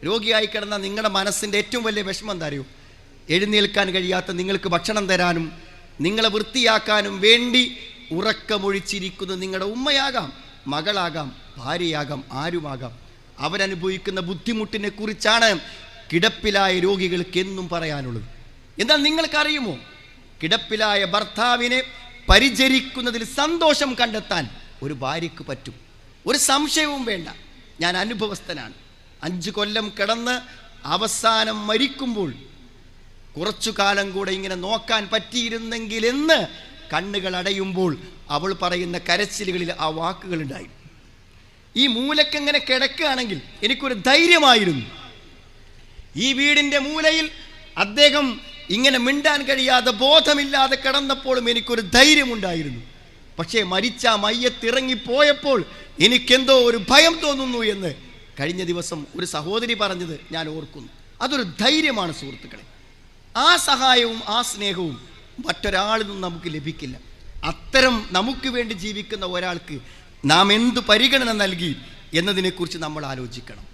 രോഗിയായി കിടന്ന നിങ്ങളുടെ മനസ്സിൻ്റെ ഏറ്റവും വലിയ വിഷമം എന്താ അറിയോ? എഴുന്നേൽക്കാൻ കഴിയാത്ത നിങ്ങൾക്ക് ഭക്ഷണം തരാനും നിങ്ങളെ വൃത്തിയാക്കാനും വേണ്ടി ഉറക്കമൊഴിച്ചിരിക്കുന്നത് നിങ്ങളുടെ ഉമ്മയാകാം, മകളാകാം, ഭാര്യയാകാം, ആരുമാകാം. അവരനുഭവിക്കുന്ന ബുദ്ധിമുട്ടിനെ കുറിച്ചാണ് കിടപ്പിലായ രോഗികൾക്ക് എന്നും പറയാനുള്ളത്. എന്നാൽ നിങ്ങൾക്കറിയുമോ, കിടപ്പിലായ ഭർത്താവിനെ പരിചരിക്കുന്നതിൽ സന്തോഷം കണ്ടെത്താൻ ഒരു ഭാര്യയ്ക്ക് പറ്റും. ഒരു സംശയവും വേണ്ട. ഞാൻ അനുഭവസ്ഥനാണ്. 5 കൊല്ലം കിടന്ന് അവസാനം മരിക്കുമ്പോൾ കുറച്ചു കാലം കൂടെ ഇങ്ങനെ നോക്കാൻ പറ്റിയിരുന്നെങ്കിലെന്ന് കണ്ണുകൾ അടയുമ്പോൾ അവൾ പറയുന്ന കരച്ചിലുകളിൽ ആ വാക്കുകളുണ്ടായി. ഈ മൂലക്കെങ്ങനെ കിടക്കുകയാണെങ്കിൽ എനിക്കൊരു ധൈര്യമായിരുന്നു. ഈ വീടിൻ്റെ മൂലയിൽ അദ്ദേഹം ഇങ്ങനെ മിണ്ടാൻ കഴിയാതെ ബോധമില്ലാതെ കിടന്നപ്പോഴും എനിക്കൊരു ധൈര്യമുണ്ടായിരുന്നു. പക്ഷേ മരിച്ച മയ്യത്തിറങ്ങിപ്പോയപ്പോൾ എനിക്കെന്തോ ഒരു ഭയം തോന്നുന്നു എന്ന് കഴിഞ്ഞ ദിവസം ഒരു സഹോദരി പറഞ്ഞത് ഞാൻ ഓർക്കുന്നു. അതൊരു ധൈര്യമാണ് സുഹൃത്തുക്കളെ. ആ സഹായവും ആ സ്നേഹവും മറ്റൊരാളിൽ നിന്നും നമുക്ക് ലഭിക്കില്ല. അത്തരം നമുക്ക് വേണ്ടി ജീവിക്കുന്ന ഒരാൾക്ക് നാം എന്തു പരിഗണന നൽകി എന്നതിനെക്കുറിച്ച് നമ്മൾ ആലോചിക്കണം.